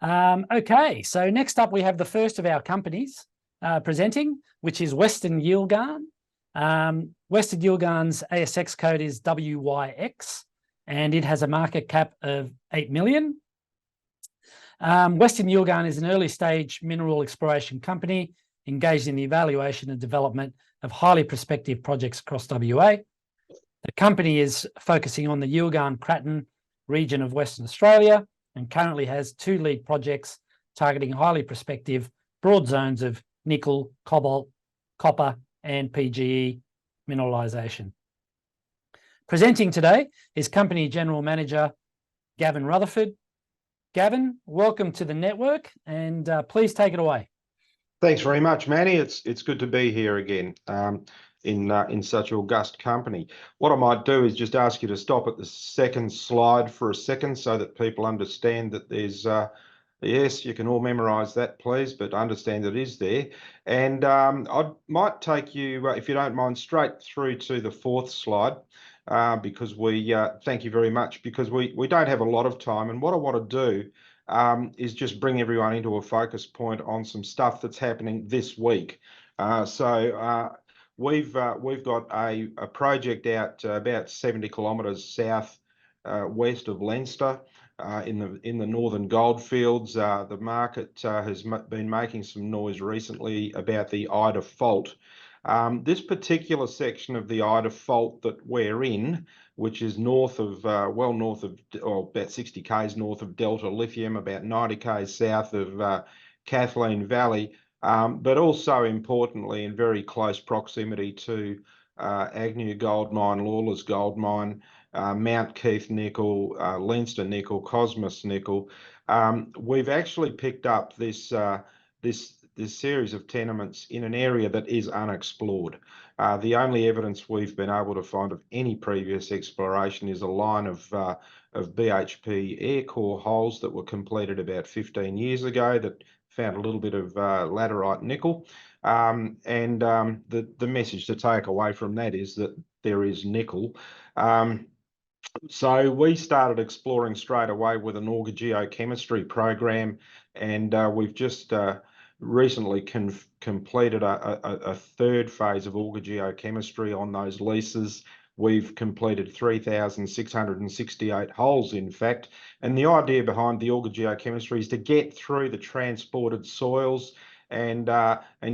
Okay, so next up we have the first of our companies presenting, which is Western Yilgarn. Western Yilgarn's ASX code is WYX, and it has a market cap of 8 million. Western Yilgarn is an early stage mineral exploration company engaged in the evaluation and development of highly prospective projects across WA. The company is focusing on the Yilgarn Craton region of Western Australia and currently has 2 lead projects targeting highly prospective broad zones of nickel, cobalt, copper, and PGE mineralisation. Presenting today is Company General Manager Gavin Rutherford. Gavin, welcome to the network, and please take it away. Thanks very much, Manny. It's good to be here again in such august company. What I might do is just ask you to stop at the second slide for a second so that people understand that there's yes, you can all memorize that, please, but understand that it is there. And I might take you, if you don't mind, straight through to the 4th slide, because we thank you very much, because we don't have a lot of time. And what I want to do is just bring everyone into a focus point on some stuff that's happening this week. We've got a project out about 70 kilometres south west of Leinster, in the northern goldfields. The market has been making some noise recently about the Ida Fault. This particular section of the Ida Fault that we're in, which is north of, well north of, or about 60 k's north of Delta Lithium, about 90 k's south of Kathleen Valley, but also importantly in very close proximity to Agnew Gold Mine, Lawlers Gold Mine, Mount Keith Nickel, Leinster Nickel, Cosmos Nickel. We've actually picked up this series of tenements in an area that is unexplored. The only evidence we've been able to find of any previous exploration is a line of BHP air core holes that were completed about 15 years ago that found a little bit of laterite nickel. The message to take away from that is that there is nickel. So we started exploring straight away with an auger geochemistry program, and we've just recently completed a 3rd phase of auger geochemistry on those leases. We've completed 3,668 holes, in fact, and the idea behind the auger geochemistry is to get through the transported soils and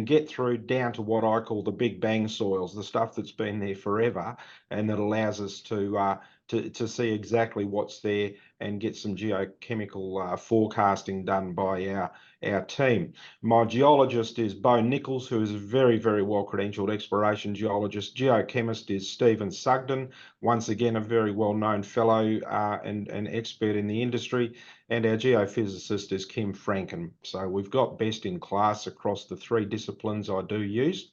get through down to what I call the Big Bang soils, the stuff that's been there forever, and that allows us to see exactly what's there and get some geochemical forecasting done by our team. My geologist is Bo Nichols, who is a very, very well-credentialed exploration geologist. Geochemist is Stephen Sugden, once again a very well-known fellow and expert in the industry. And our geophysicist is Kim Franken. So we've got best in class across the 3 disciplines I do use.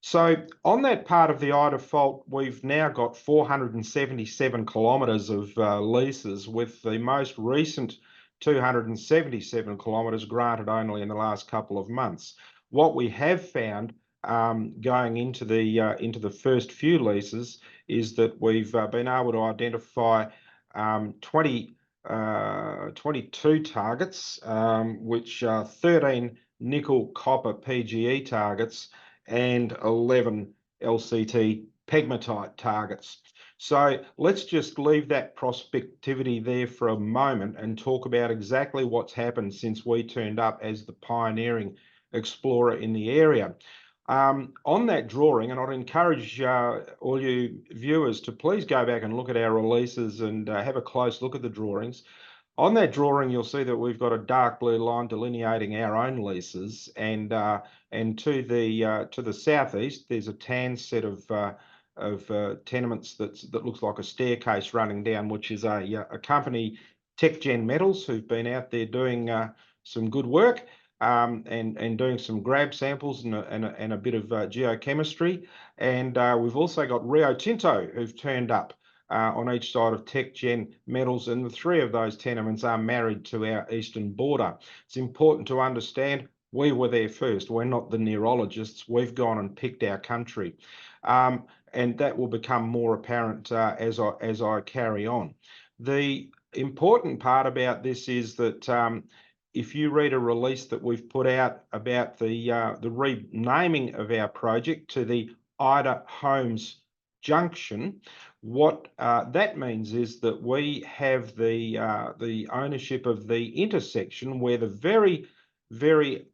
So on that part of the Ida Fault, we've now got 477 kilometres of leases, with the most recent 277 kilometres granted only in the last couple of months. What we have found going into the first few leases is that we've been able to identify 22 targets, which are 13 nickel copper PGE targets and 11 LCT pegmatite targets. So let's just leave that prospectivity there for a moment and talk about exactly what's happened since we turned up as the pioneering explorer in the area. On that drawing, and I'd encourage all you viewers to please go back and look at our releases and have a close look at the drawings. On that drawing, you'll see that we've got a dark blue line delineating our own leases, and to the southeast, there's a tan set of tenements that looks like a staircase running down, which is a company, TechGen Metals, who've been out there doing some good work and doing some grab samples and a bit of geochemistry. And we've also got Rio Tinto, who've turned up on each side of TechGen Metals, and the 3 of those tenements are married to our eastern border. It's important to understand we were there first. We're not the neurologists. We've gone and picked our country. And that will become more apparent as I carry on. The important part about this is that if you read a release that we've put out about the renaming of our project to the Ida Holmes Junction, what that means is that we have the ownership of the intersection where the very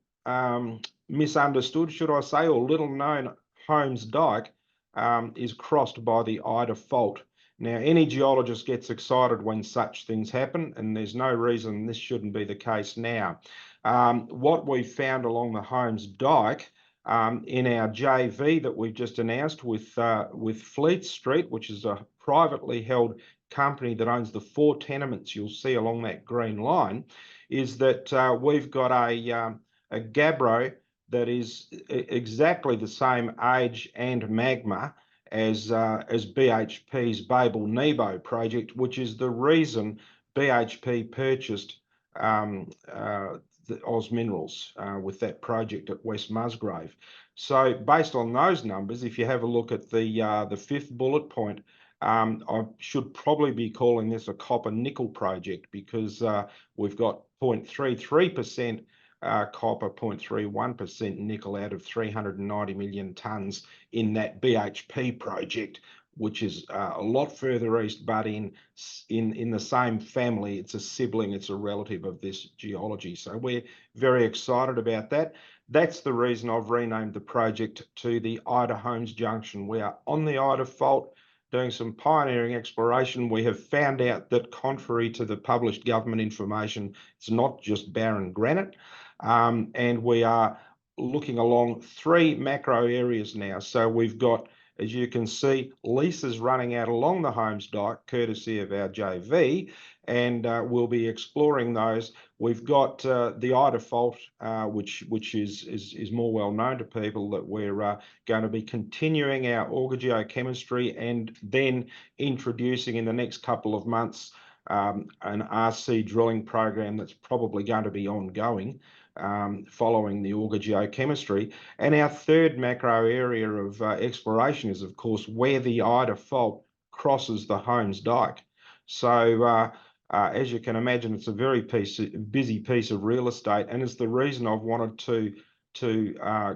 misunderstood, should I say, or little known Holmes Dyke is crossed by the Ida Fault. Now, any geologist gets excited when such things happen, and there's no reason this shouldn't be the case now. What we found along the Holmes Dyke in our JV that we've just announced with Fleet Street, which is a privately held company that owns the 4 tenements you'll see along that green line, is that we've got a gabbro that is exactly the same age and magma as BHP's Babel Nebo project, which is the reason BHP purchased the Oz Minerals with that project at West Musgrave. So based on those numbers, if you have a look at the 5th bullet point, I should probably be calling this a copper nickel project, because we've got 0.33% copper, 0.31% nickel out of 390 million tonnes in that BHP project, which is a lot further east, but in the same family. It's a sibling, it's a relative of this geology. So we're very excited about that. That's the reason I've renamed the project to the Ida Holmes Junction. We are on the Ida Fault doing some pioneering exploration. We have found out that, contrary to the published government information, it's not just barren granite. And we are looking along 3 macro areas now. So we've got, as you can see, leases running out along the Holmes Dyke, courtesy of our JV, and we'll be exploring those. We've got the Ida Fault, which is more well known to people, that we're going to be continuing our auger geochemistry and then introducing in the next couple of months an RC drilling program that's probably going to be ongoing following the auger geochemistry. And our 3rd macro area of exploration is, of course, where the Ida Fault crosses the Holmes Dyke. So as you can imagine, it's a very busy piece of real estate, and it's the reason I've wanted to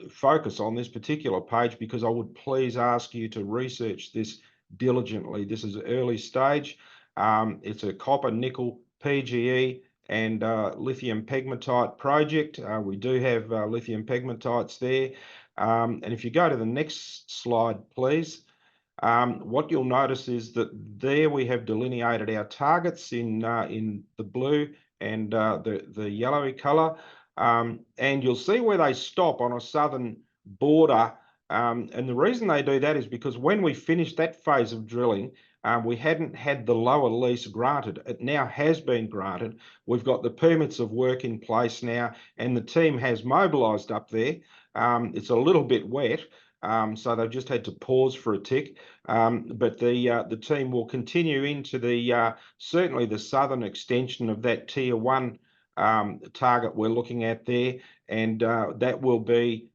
focus on this particular page, because I would please ask you to research this diligently. This is early stage. It's a copper, nickel, PGE and lithium pegmatite project. We do have lithium pegmatites there. And if you go to the next slide, please, what you'll notice is that there we have delineated our targets in the blue and the yellowy color. And you'll see where they stop on a southern border. And the reason they do that is because when we finished that phase of drilling, we hadn't had the lower lease granted. It now has been granted. We've got the permits of work in place now, and the team has mobilised up there. It's a little bit wet, so they've just had to pause for a tick. But the team will continue into the certainly the southern extension of that Tier 1 target we're looking at there, and that will be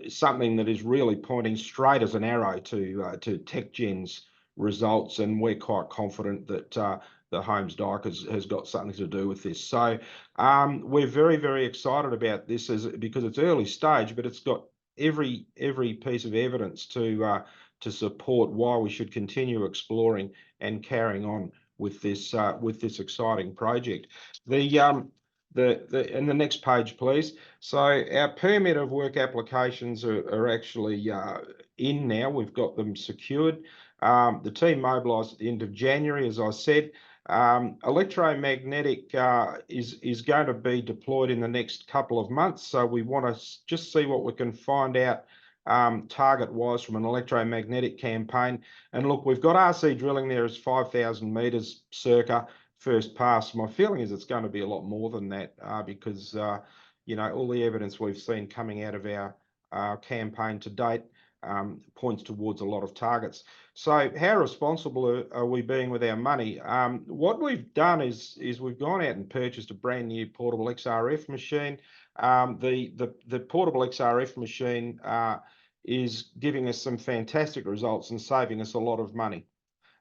something that is really pointing straight as an arrow to TechGen's results, and we're quite confident that the Holmes Dyke has got something to do with this. So we're very, very excited about this because it's early stage, but it's got every piece of evidence to support why we should continue exploring and carrying on with this exciting project. And the next page, please. So our permit of work applications are actually in now. We've got them secured. The team mobilised at the end of January, as I said. Electromagnetic is going to be deployed in the next couple of months, so we want to just see what we can find out target-wise from an electromagnetic campaign. And look, we've got RC drilling there as 5,000 metres circa first pass. My feeling is it's going to be a lot more than that because you know, all the evidence we've seen coming out of our campaign to date points towards a lot of targets. So how responsible are we being with our money? What we've done is we've gone out and purchased a brand new portable XRF machine. The portable XRF machine is giving us some fantastic results and saving us a lot of money.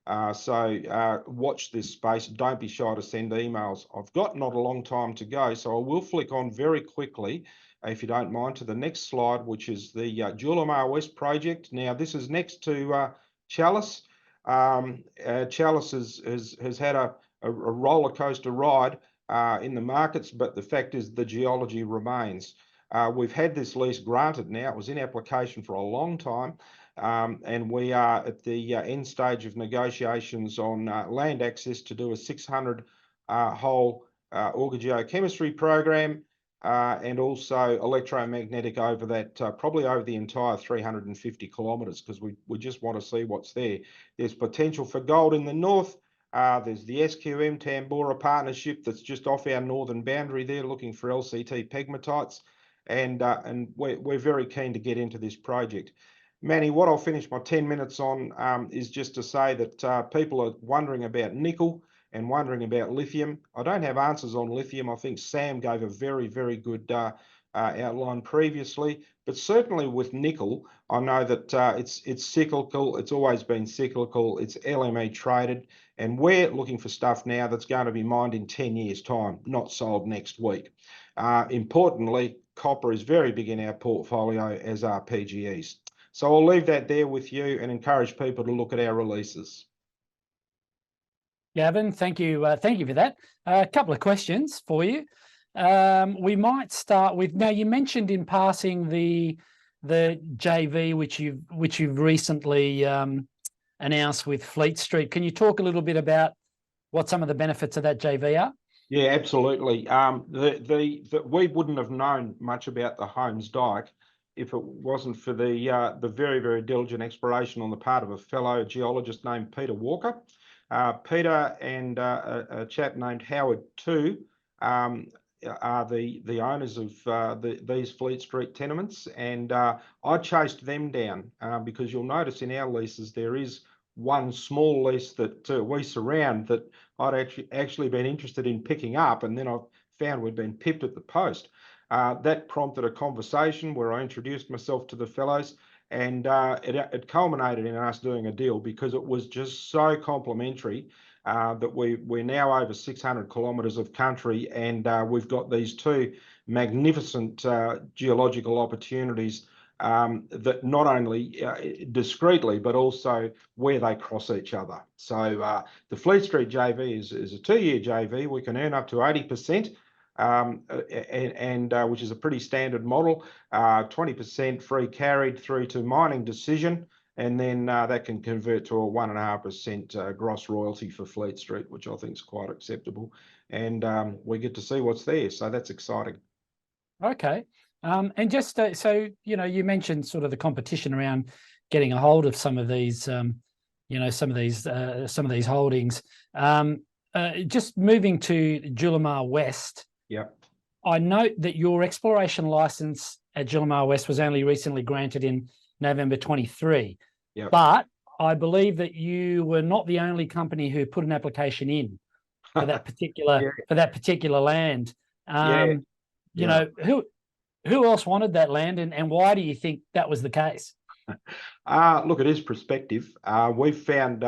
So watch this space. Don't be shy to send emails. I've got not a long time to go, so I will flick on very quickly, if you don't mind, to the next slide, which is the Julimar West project. Now, this is next to Chalice. Chalice has had a roller coaster ride in the markets, but the fact is the geology remains. We've had this lease granted now. It was in application for a long time. And we are at the end stage of negotiations on land access to do a 600 hole auger geochemistry program, and also electromagnetic over that, probably over the entire 350 kilometres, because we just want to see what's there. There's potential for gold in the north. There's the SQM Tambora partnership that's just off our northern boundary there, looking for LCT pegmatites, and we're very keen to get into this project. Manny, what I'll finish my 10 minutes on is just to say that people are wondering about nickel and wondering about lithium. I don't have answers on lithium. I think Sam gave a very, very good outline previously, but certainly with nickel, I know that it's cyclical. It's always been cyclical. It's LME traded, and we're looking for stuff now that's going to be mined in 10 years' time, not sold next week. Importantly, copper is very big in our portfolio, as are PGEs. So I'll leave that there with you and encourage people to look at our releases. Gavin, thank you for that. A couple of questions for you. We might start with, now you mentioned in passing the JV which you've recently announced with Fleet Street. Can you talk a little bit about what some of the benefits of that JV are? Yeah, absolutely. We wouldn't have known much about the Holmes Dyke if it wasn't for the very, very diligent exploration on the part of a fellow geologist named Peter Walker. Peter and a chap named Howard too are the owners of these Fleet Street tenements, and I chased them down because you'll notice in our leases there is one small lease that we surround that I'd actually been interested in picking up, and then I found we'd been pipped at the post. That prompted a conversation where I introduced myself to the fellows, and it culminated in us doing a deal because it was just so complementary that we're now over 600 kilometres of country, and we've got these two magnificent geological opportunities that not only discreetly but also where they cross each other. So the Fleet Street JV is a 2-year JV. We can earn up to 80%. Which is a pretty standard model, 20% free carried through to mining decision, and then that can convert to a 1.5% gross royalty for Fleet Street, which I think is quite acceptable, and we get to see what's there, so that's exciting. Okay, and just so you know, you mentioned sort of the competition around getting a hold of some of these, some of these holdings. Just moving to Julimar West. Yeah. I note that your exploration license at Julimar West was only recently granted in November 23. Yeah. But I believe that you were not the only company who put an application in for that particular land. You know, who else wanted that land, and why do you think that was the case? Look, it is prospective. We found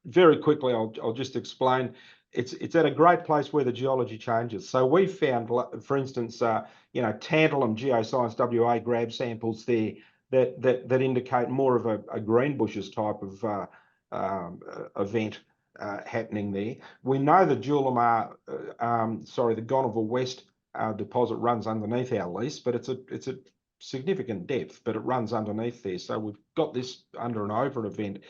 very quickly. I'll just explain. It's at a great place where the geology changes. So we found, for instance, tantalum geoscience WA grab samples there that indicate more of a Greenbushes type of event happening there. We know the Julimar, the Gonneville West deposit runs underneath our lease, but it's a significant depth, but it runs underneath there. So we've got this under and over event.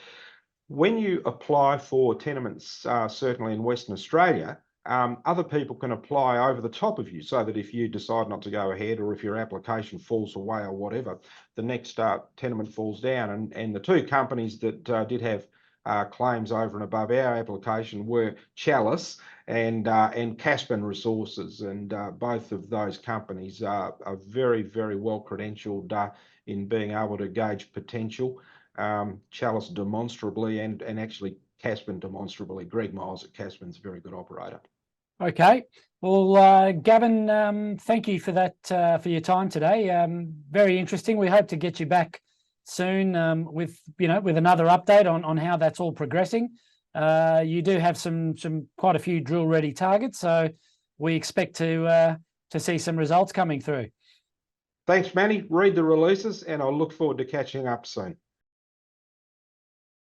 When you apply for tenements, certainly in Western Australia, other people can apply over the top of you, so that if you decide not to go ahead, or if your application falls away or whatever, the next tenement falls down. And the two companies that did have claims over and above our application were Chalice and Caspian Resources, and both of those companies are very, very well credentialed in being able to gauge potential. Chalice demonstrably, and actually Caspian demonstrably. Greg Miles at Caspian's a very good operator. Okay, well, Gavin, thank you for that, for your time today. Very interesting. We hope to get you back soon with another update on how that's all progressing. You do have some quite a few drill ready targets, so we expect to see some results coming through. Thanks, Manny. Read the releases, and I'll look forward to catching up soon.